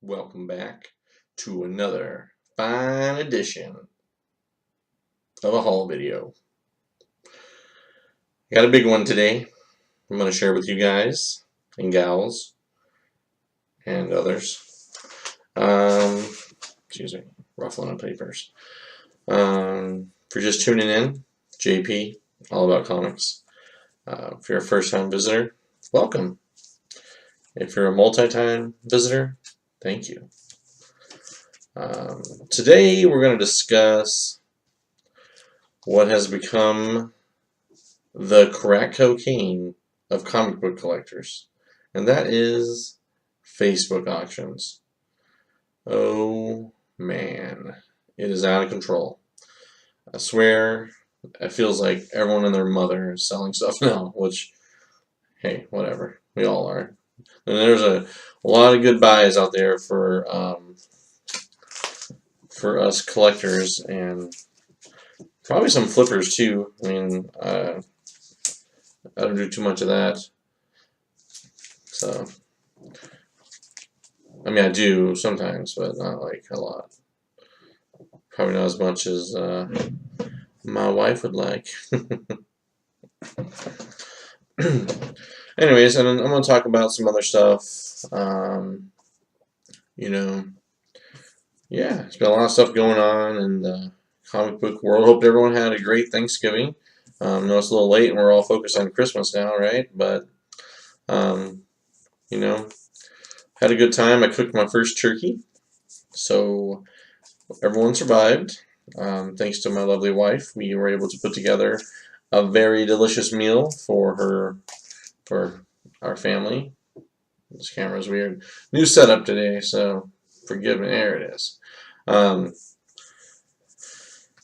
Welcome back to another fine edition of a haul video. Got a big one today. I'm going to share with you guys and gals and others. Excuse me, ruffling on papers. For just tuning in, JP, all about comics. If you're a first-time visitor, welcome. If you're a multi-time visitor, thank you. Today we're going to discuss what has become the crack cocaine of comic book collectors, and that is Facebook auctions. Oh man, it is out of control. I swear, it feels like everyone and their mother is selling stuff now, which, hey, whatever. We all are. And there's a lot of good buys out there for us collectors, and probably some flippers too. I mean, I don't do too much of that. So, I mean, I do sometimes, but not like a lot. Probably not as much as my wife would like. Anyways, and I'm going to talk about some other stuff. You know, yeah, there's been a lot of stuff going on in the comic book world. Hope everyone had a great Thanksgiving. I know it's a little late and we're all focused on Christmas now, right? But, you know, had a good time. I cooked my first turkey, so everyone survived. Thanks to my lovely wife, we were able to put together a very delicious meal for our family. This camera's weird. New setup today, so forgive me. There it is.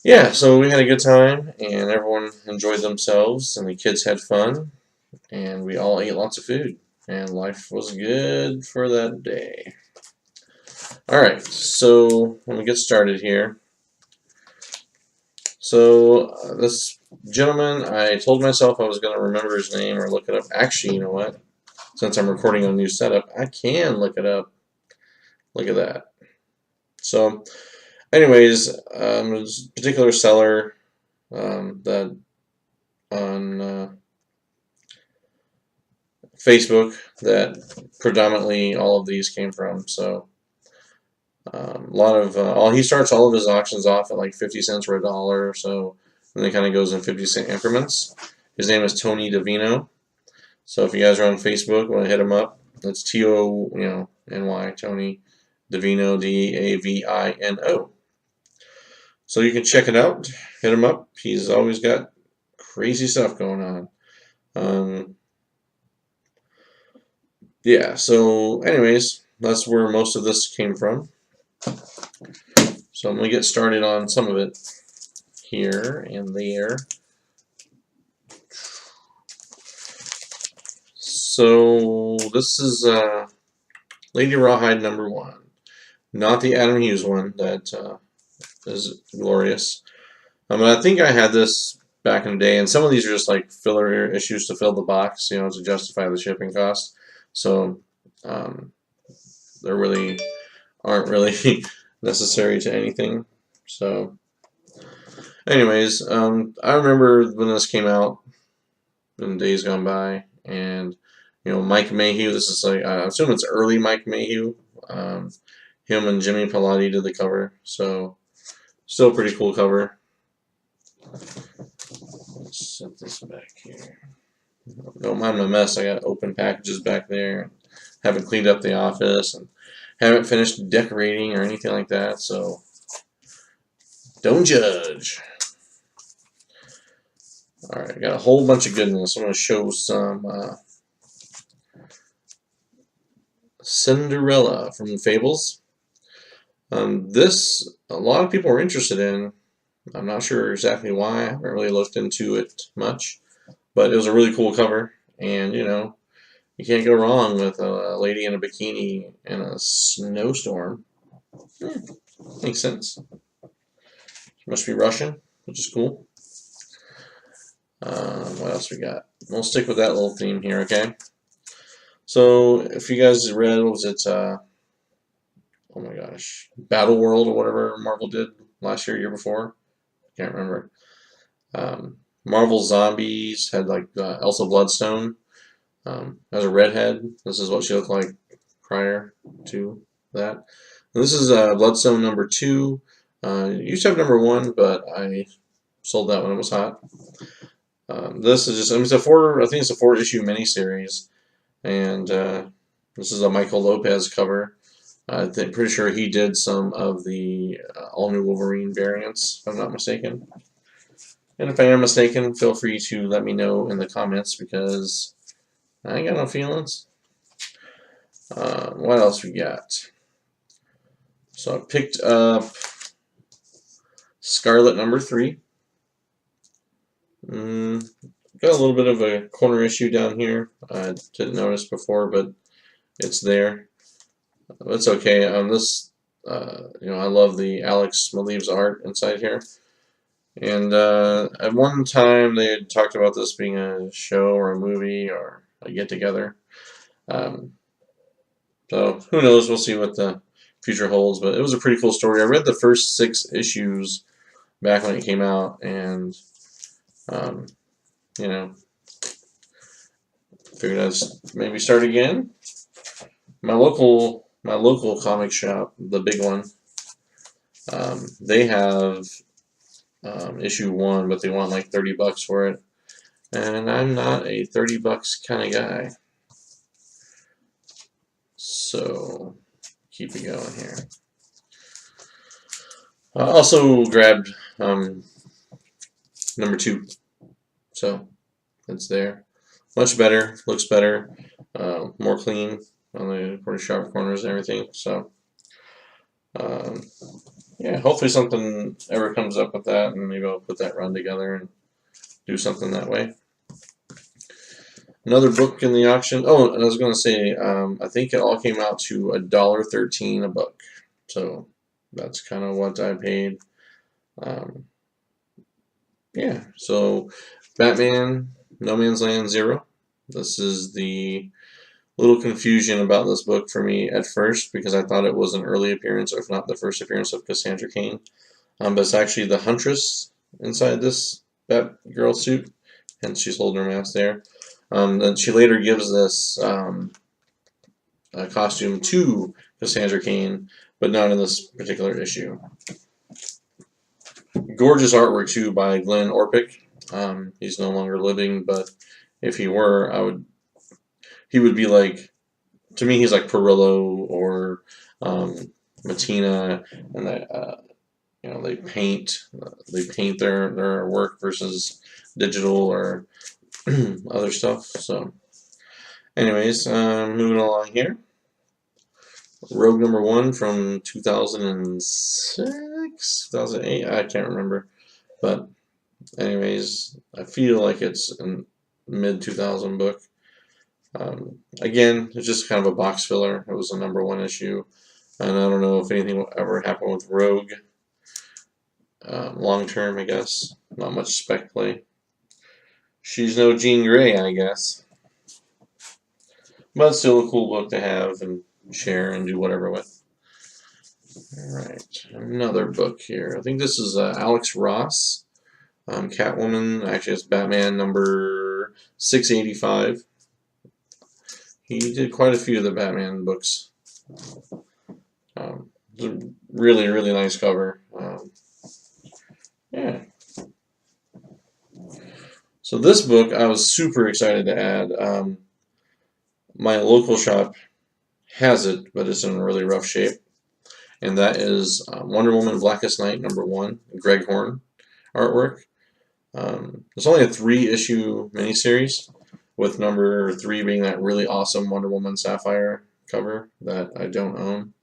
Yeah, so we had a good time, and everyone enjoyed themselves, and the kids had fun, and we all ate lots of food, and life was good for that day. Alright, so let me get started here. So this gentleman, I told myself I was going to remember his name or look it up. Actually, you know what? Since I'm recording on a new setup, I can look it up. Look at that. So, anyways, this particular seller that on Facebook that predominantly all of these came from. So, a lot of he starts all of his auctions off at like 50 cents or $1 or so, and then kind of goes in 50-cent increments. His name is Tony Davino. So if you guys are on Facebook, want to hit him up. That's T-O-N-Y, Tony Davino, D-A-V-I-N-O. So you can check it out. Hit him up. He's always got crazy stuff going on. Yeah, so anyways, that's where most of this came from. So I'm going to get started on some of it here and there. So this is Lady Rawhide #1. Not the Adam Hughes one that is glorious. I think I had this back in the day, and some of these are just like filler issues to fill the box, to justify the shipping cost. So they really aren't really necessary to anything. So, anyways, I remember when this came out in days gone by, and Mike Mayhew. This is like I assume it's early Mike Mayhew. Him and Jimmy Pallotti did the cover, so still pretty cool cover. Let's set this back here. Don't mind my mess. I got open packages back there. Haven't cleaned up the office and haven't finished decorating or anything like that, so don't judge. Alright, I got a whole bunch of goodness. I'm going to show some Cinderella from Fables. This, a lot of people are interested in. I'm not sure exactly why. I haven't really looked into it much. But it was a really cool cover. And, you can't go wrong with a lady in a bikini in a snowstorm. Makes sense. She must be Russian, which is cool. What else we got? We'll stick with that little theme here, okay? So, if you guys read, what was it? oh my gosh, Battle World or whatever Marvel did last year, year before. Can't remember. Marvel Zombies had like Elsa Bloodstone as a redhead. This is what she looked like prior to that. And this is Bloodstone number 2. Used to have number 1, but I sold that when it was hot. This is just, I mean, it's a I think it's a 4-issue miniseries, and this is a Michael Lopez cover. I'm pretty sure he did some of the all-new Wolverine variants, if I'm not mistaken. And if I am mistaken, feel free to let me know in the comments, because I ain't got no feelings. What else we got? So I picked up Scarlet number 3. Got a little bit of a corner issue down here. I didn't notice before, but it's there. It's okay. I love the Alex Maleev's art inside here. And at one time they had talked about this being a show or a movie or a get-together. So who knows? We'll see what the future holds. But it was a pretty cool story. I read the first 6 issues back when it came out, and you know, figured I'd maybe start again. My local comic shop, the big one, they have issue 1, but they want like $30 for it, and I'm not a $30 kind of guy. So keep it going here. I also grabbed number 2, so it's there. Much better, looks better, more clean on the sharp corners and everything. So yeah, hopefully something ever comes up with that, and maybe I'll put that run together and do something that way. Another book in the auction. Oh, and I was going to say, I think it all came out to $1.13 a book. So that's kind of what I paid. Yeah, so Batman, No Man's Land 0. This is the little confusion about this book for me at first, because I thought it was an early appearance, or if not the first appearance, of Cassandra Cain. But it's actually the Huntress inside this Batgirl suit, hence she's holding her mask there. Then she later gives this costume to Cassandra Cain, but not in this particular issue. Gorgeous artwork too by Glenn Orpik. He's no longer living, but if he were, he would be like, to me, he's like Perillo or Matina, and that they paint their work versus digital or other stuff. So anyways, moving along here. Rogue number 1 from 2006, 2008, I can't remember. But anyways, I feel like it's a mid-2000 book. Again, it's just kind of a box filler. It was a number 1 issue. And I don't know if anything will ever happen with Rogue. Long term, I guess. Not much spec play. She's no Jean Grey, I guess. But still a cool book to have and share and do whatever with. Alright, another book here. I think this is Alex Ross. Catwoman. Actually, it's Batman number 685. He did quite a few of the Batman books. Really, really nice cover. Yeah. So this book I was super excited to add. My local shop has it, but it's in really rough shape. And that is Wonder Woman Blackest Night number 1, Greg Horn artwork. It's only a 3-issue miniseries, with number 3 being that really awesome Wonder Woman Sapphire cover that I don't own,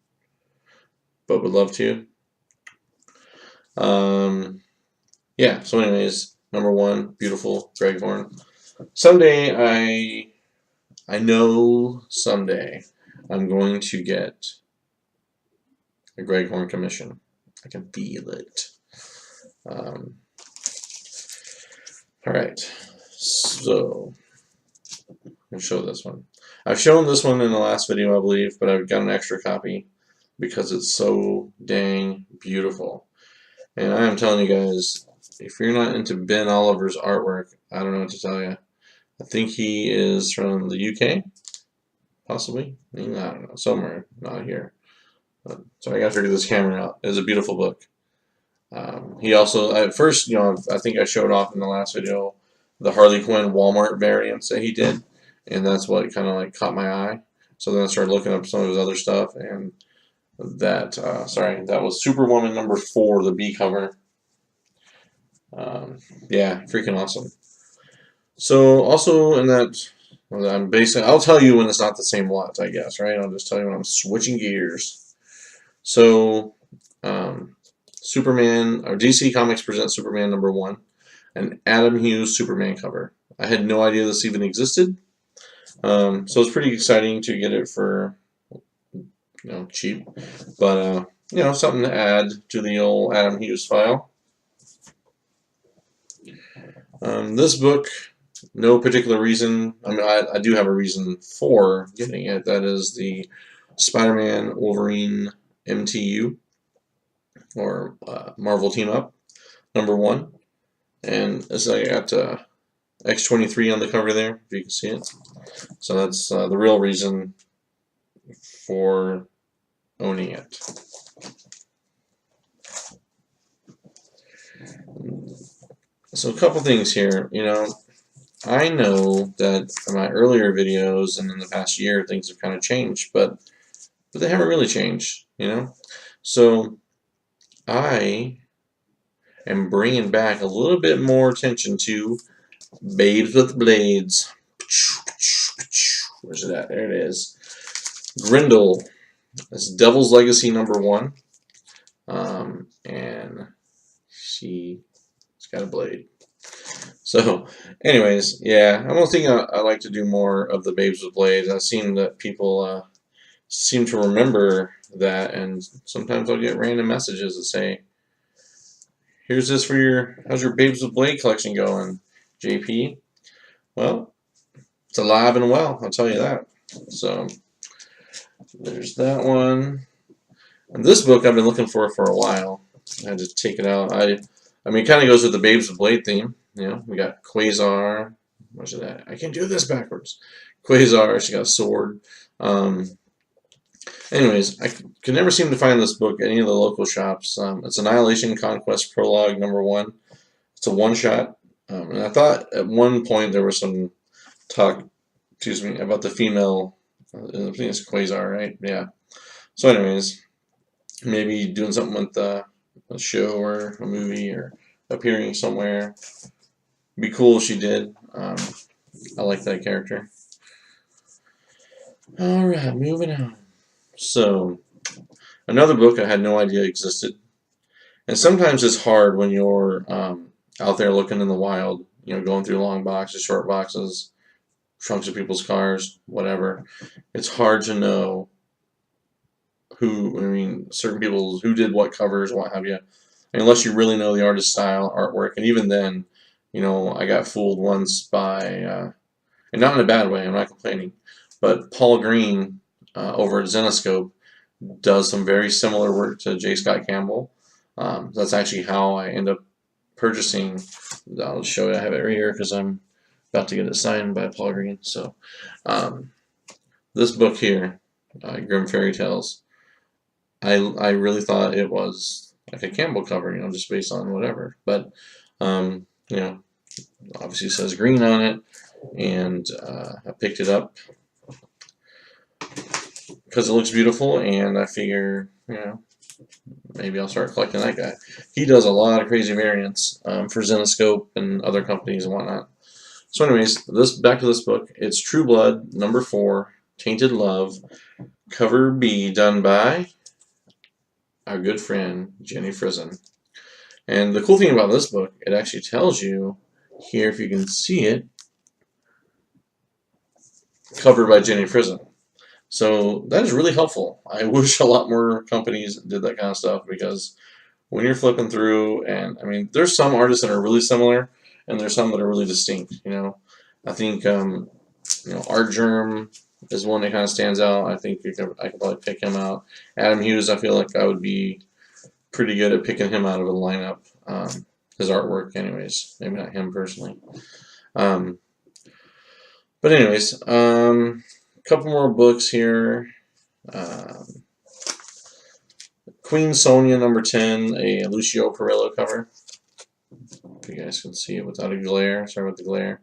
but would love to. Yeah, so anyways, number 1, beautiful Greg Horn. Someday, I know someday I'm going to get a Greg Horn commission. I can feel it. Alright, so I'll show this one. I've shown this one in the last video, I believe, but I've got an extra copy because it's so dang beautiful. And I am telling you guys, if you're not into Ben Oliver's artwork, I don't know what to tell you. I think he is from the UK, possibly. I don't know, somewhere, not here. So I got to figure this camera out. It's a beautiful book. He also, at first, I think I showed off in the last video the Harley Quinn Walmart variants that he did, and that's what kind of like caught my eye. So then I started looking up some of his other stuff, and that was Superwoman #4, the B cover. Yeah, freaking awesome. So also in that, I'll tell you when it's not the same lot, I guess, right? I'll just tell you when I'm switching gears. So, Superman, or DC Comics presents Superman #1, an Adam Hughes Superman cover. I had no idea this even existed. So it's pretty exciting to get it for, cheap. But, something to add to the old Adam Hughes file. This book, no particular reason. I mean, I do have a reason for getting it. That is the Spider-Man Wolverine MTU, or Marvel Team Up #1. And this I got X-23 on the cover there, if you can see it. So that's the real reason for owning it. So a couple things here. I know that in my earlier videos and in the past year, things have kind of changed, but they haven't really changed, So I am bringing back a little bit more attention to Babes with Blades. Where's it at? There it is. Grendel. That's Devil's Legacy #1. And she's got a blade. So, anyways, yeah, I don't think I like to do more of the Babes with Blades. I've seen that people seem to remember that, and sometimes I'll get random messages that say, "Here's this for how's your Babes with Blade collection going, JP?" Well, it's alive and well, I'll tell you that. So, there's that one. And this book I've been looking for a while. I had to take it out. I mean, it kind of goes with the Babes with Blade theme. We got Quasar. What's that? I can do this backwards. Quasar. She got a sword. Anyways, I could never seem to find this book at any of the local shops. It's Annihilation Conquest Prologue #1. It's a one-shot. And I thought at one point there was some talk, about the female. I think it's Quasar, right? Yeah. So, anyways, maybe doing something with a show or a movie or appearing somewhere. Be cool if she did. I like that character. Alright, moving on. So, another book I had no idea existed. And sometimes it's hard when you're out there looking in the wild, going through long boxes, short boxes, trunks of people's cars, whatever. It's hard to know certain people who did what covers, what have you. Unless you really know the artist's style, artwork, and even then, I got fooled once by, and not in a bad way, I'm not complaining, but Paul Green over at Zenescope does some very similar work to J. Scott Campbell. That's actually how I end up purchasing. I'll show you. I have it right here because I'm about to get it signed by Paul Green. So, this book here, Grim Fairy Tales, I really thought it was like a Campbell cover, just based on whatever. But, obviously it says green on it, and I picked it up because it looks beautiful, and I figure, maybe I'll start collecting that guy. He does a lot of crazy variants for Zenescope and other companies and whatnot. So anyways, back to this book. It's True Blood, #4, Tainted Love, cover B, done by our good friend Jenny Frison. And the cool thing about this book, it actually tells you here, if you can see it, covered by Jenny Frison. So that is really helpful. I wish a lot more companies did that kind of stuff, because when you're flipping through, and I mean, there's some artists that are really similar, and there's some that are really distinct. I think Art Germ is one that kind of stands out. I think I could probably pick him out. Adam Hughes, I feel like I would be pretty good at picking him out of a lineup. His artwork, anyways. Maybe not him personally. But anyways, a couple more books here. Queen Sonia #10, a Lucio Perillo cover. If you guys can see it without a glare. Sorry about the glare.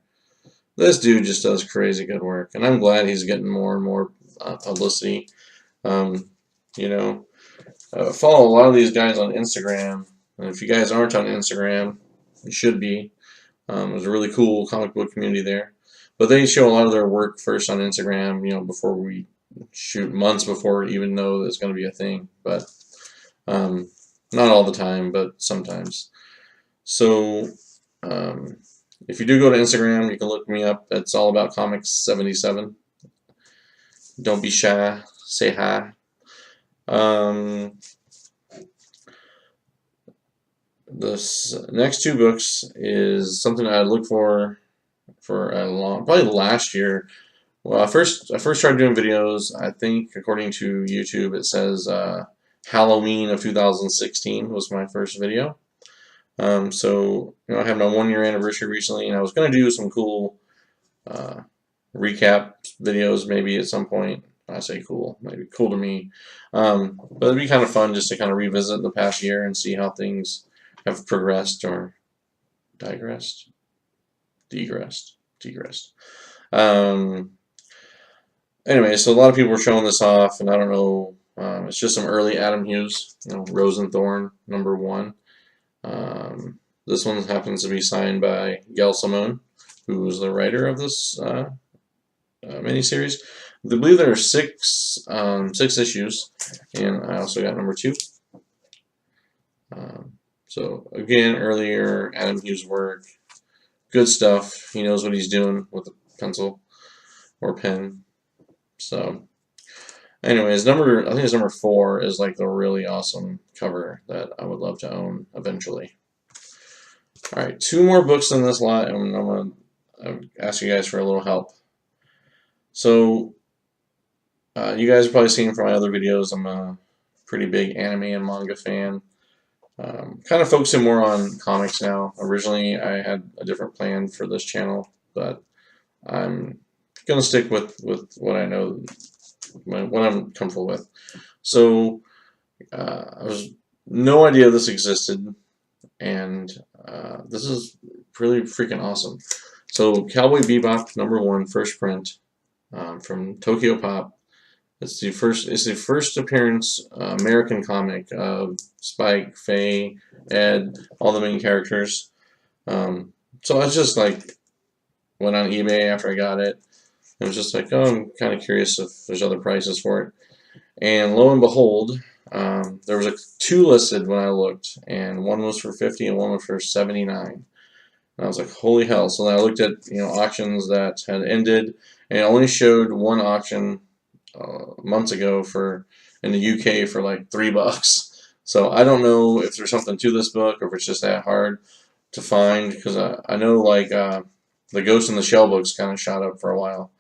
This dude just does crazy good work, and I'm glad he's getting more and more publicity. You know, follow a lot of these guys on Instagram, and if you guys aren't on Instagram, you should be. There's a really cool comic book community there, but they show a lot of their work first on Instagram. You know, before we shoot, months before we even know that it's going to be a thing. But not all the time, but sometimes. So if you do go to Instagram, you can look me up. It's all about comics 77. Don't be shy. Say hi. This next two books is something I looked for a long, probably last year. Well, I first started doing videos. I think according to YouTube, it says Halloween of 2016 was my first video. So you know, I had my 1 year anniversary recently, and I was going to do some cool recap videos maybe at some point. I say cool, maybe cool to me, but it'd be kind of fun just to kind of revisit the past year and see how things have progressed or digressed, degressed. Anyway, so a lot of people were showing this off, and I don't know. It's just some early Adam Hughes, you know, Rose and Thorn #1. This one happens to be signed by Gail Simone, who was the writer of this miniseries. I believe there are six issues, and I also got #2. So again, earlier Adam Hughes' work, good stuff. He knows what he's doing with a pencil or pen. So, anyways, I think it's #4 is like the really awesome cover that I would love to own eventually. All right, 2 more books in this lot, and I'm gonna ask you guys for a little help. So, you guys have probably seen from my other videos, I'm a pretty big anime and manga fan. Kind of focusing more on comics now. Originally, I had a different plan for this channel, but I'm gonna stick with what I know, what I'm comfortable with. So, I was no idea this existed, and this is really freaking awesome. So, Cowboy Bebop #1, first print from Tokyo Pop. It's the first appearance American comic of Spike, Faye, Ed, all the main characters. So I just like went on eBay after I got it. I was just like, oh, I'm kind of curious if there's other prices for it. And lo and behold, there was 2 listed when I looked, and one was for 50 and one was for 79. And I was like, holy hell! So then I looked at auctions that had ended, and it only showed one auction months ago in the UK for like $3. So I don't know if there's something to this book or if it's just that hard to find, because I know like the Ghost in the Shell books kind of shot up for a while.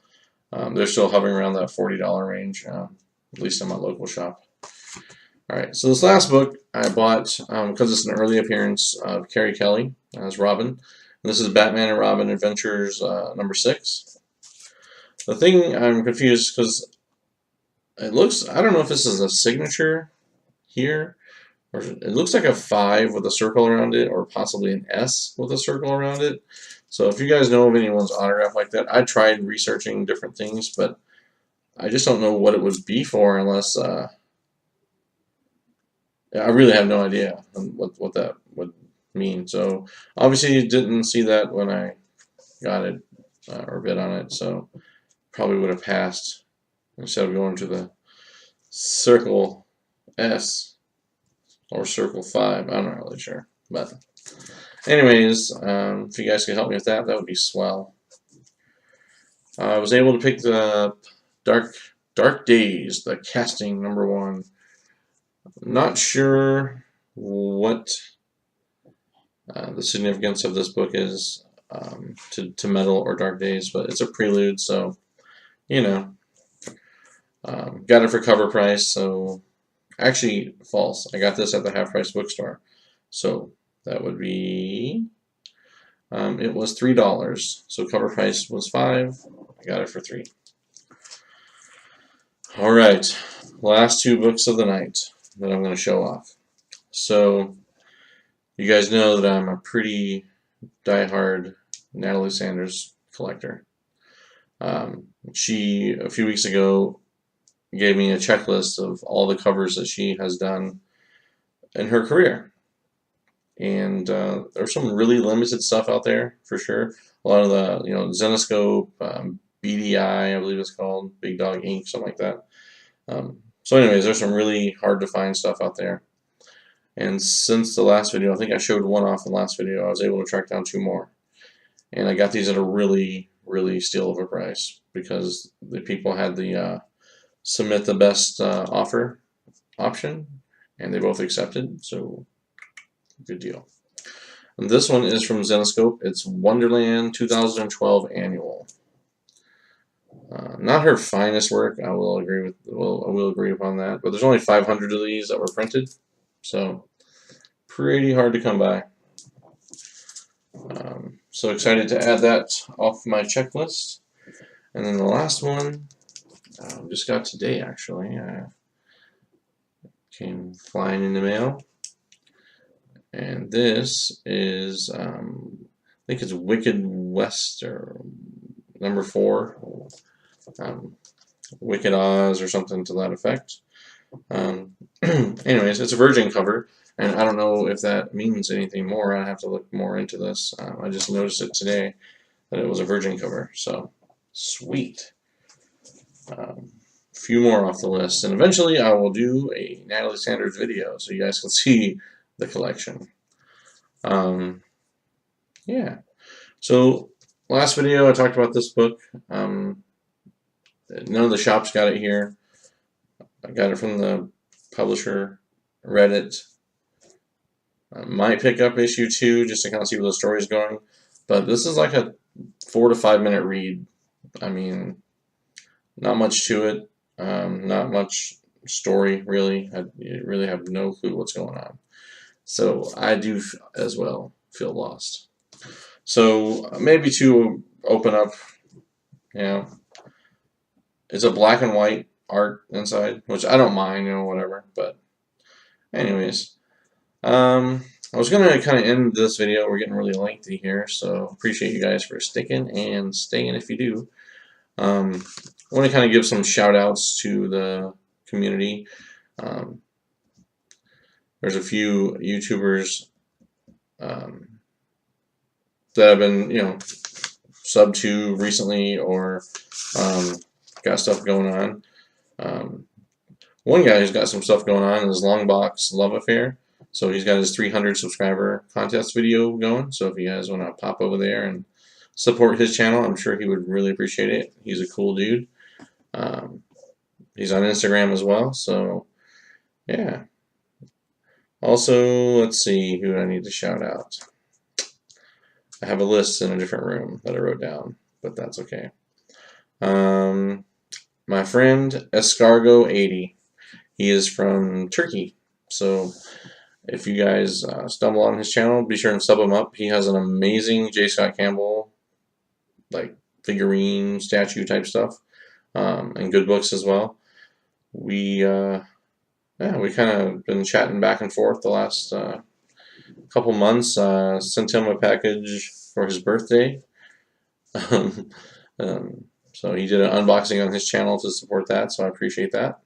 They're still hovering around that $40 range, at least in my local shop. Alright, so this last book I bought because it's an early appearance of Carrie Kelly as Robin. And this is Batman and Robin Adventures #6. The thing I'm confused because it looks, I don't know if this is a signature here, or it looks like a 5 with a circle around it, or possibly an S with a circle around it. So if you guys know of anyone's autograph like that, I tried researching different things, but I just don't know what it would be for unless, I really have no idea what that would mean. So obviously you didn't see that when I got it or bid on it, so probably would have passed instead of going to the circle S or circle 5. I'm not really sure, but anyways, if you guys could help me with that, that would be swell. I was able to pick the Dark Days, the casting #1. Not sure what the significance of this book is to Metal or Dark Days, but it's a prelude, so you know. Got it for cover price, so actually false. I got this at the half price bookstore, so that would be it was $3, so cover price was $5. I got it for $3. All right, last two books of the night that I'm going to show off. So you guys know that I'm a pretty diehard Natalie Sanders collector. She a few weeks ago gave me a checklist of all the covers that she has done in her career. And there's some really limited stuff out there for sure. A lot of the, Zenoscope, BDI, I believe it's called, Big Dog Ink, something like that. So anyways, there's some really hard to find stuff out there. And since the last video, I think I showed one off in the last video, I was able to track down two more. And I got these at a really, really steal of a price because the people had the submit the best offer option, and they both accepted, so good deal. And this one is from Zenoscope. It's Wonderland 2012 Annual. Not her finest work, I will agree upon that, but there's only 500 of these that were printed, so pretty hard to come by. So excited to add that off my checklist. And then the last one, just got today actually. Came flying in the mail. And this is, I think it's Wicked West, or number 4. Wicked Oz or something to that effect. Anyways, it's a virgin cover, and I don't know if that means anything more. I have to look more into this. I just noticed it today that it was a virgin cover, so sweet. Few more off the list, and eventually I will do a Natalie Sanders video so you guys can see the collection. Yeah, so last video I talked about this book. None of the shops got it here. I got it from the publisher, read it. I might pick up issue 2 just to kind of see where the story's going, but this is like a 4 to 5 minute read. I mean, not much to it. Not much story, really. I really have no clue what's going on. So I do as well feel lost. So maybe to open up, it's a black and white art inside, which I don't mind, whatever. But anyways, I was going to kind of end this video. We're getting really lengthy here, so appreciate you guys for sticking and staying if you do. I want to kind of give some shout outs to the community. There's a few YouTubers that I've been, sub to recently, or got stuff going on. One guy who's got some stuff going on is Longbox Love Affair. So he's got his 300 subscriber contest video going. So if you guys want to pop over there and support his channel, I'm sure he would really appreciate it. He's a cool dude. He's on Instagram as well. So yeah. Also, let's see who I need to shout out. I have a list in a different room that I wrote down, but that's okay. My friend Escargot80. He is from Turkey. So if you guys stumble on his channel, be sure and sub him up. He has an amazing J. Scott Campbell, like figurine, statue type stuff, and good books as well. We kind of been chatting back and forth the last couple months. Sent him a package for his birthday. So he did an unboxing on his channel to support that, so I appreciate that.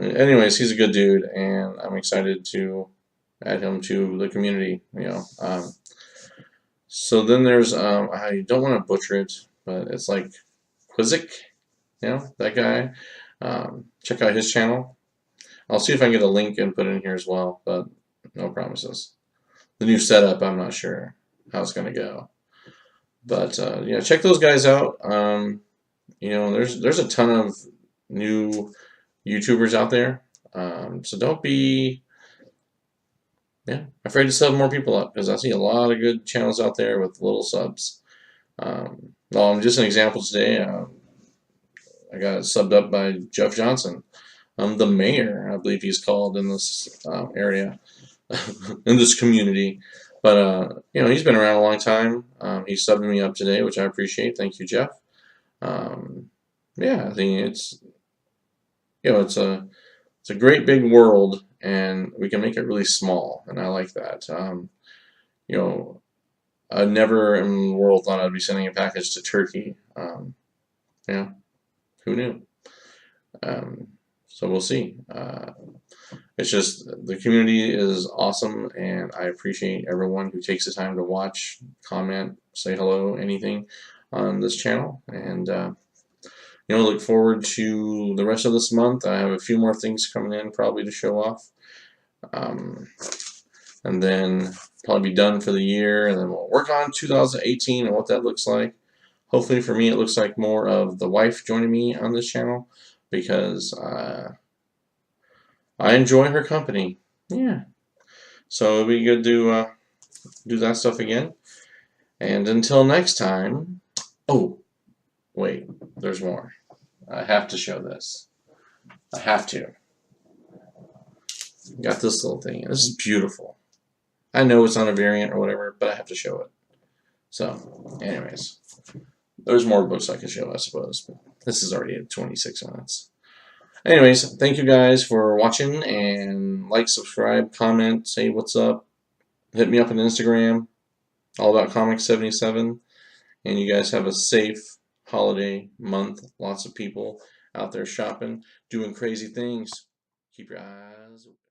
Anyways, he's a good dude, and I'm excited to add him to the community, So then there's, I don't want to butcher it, but it's like Quizik, that guy. Check out his channel. I'll see if I can get a link and put it in here as well, but no promises. The new setup, I'm not sure how it's going to go. But, check those guys out. There's a ton of new YouTubers out there. So don't be afraid to sub more people up, because I see a lot of good channels out there with little subs. Just an example today. I got subbed up by Jeff Johnson. The mayor, I believe he's called in this area, in this community. But he's been around a long time. He subbed me up today, which I appreciate. Thank you, Jeff. Um, yeah, I think it's a great big world, and we can make it really small, and I like that. You know, I never in the world thought I'd be sending a package to Turkey. Yeah, who knew? Um, so we'll see. It's just the community is awesome, and I appreciate everyone who takes the time to watch, comment, say hello, anything on this channel. And look forward to the rest of this month. I have a few more things coming in probably to show off, and then probably be done for the year. And then we'll work on 2018 and what that looks like. Hopefully for me, it looks like more of the wife joining me on this channel because I enjoy her company. Yeah. So it'll be good to do that stuff again. And until next time, oh, wait, there's more. I have to show this. I have to. Got this little thing. This is beautiful. I know it's on a variant or whatever, but I have to show it. So, anyways, there's more books I could show, I suppose, but this is already at 26 minutes. Anyways, thank you guys for watching, and like, subscribe, comment, say what's up. Hit me up on Instagram, all about comics 77, and you guys have a safe holiday month. Lots of people out there shopping, doing crazy things. Keep your eyes open.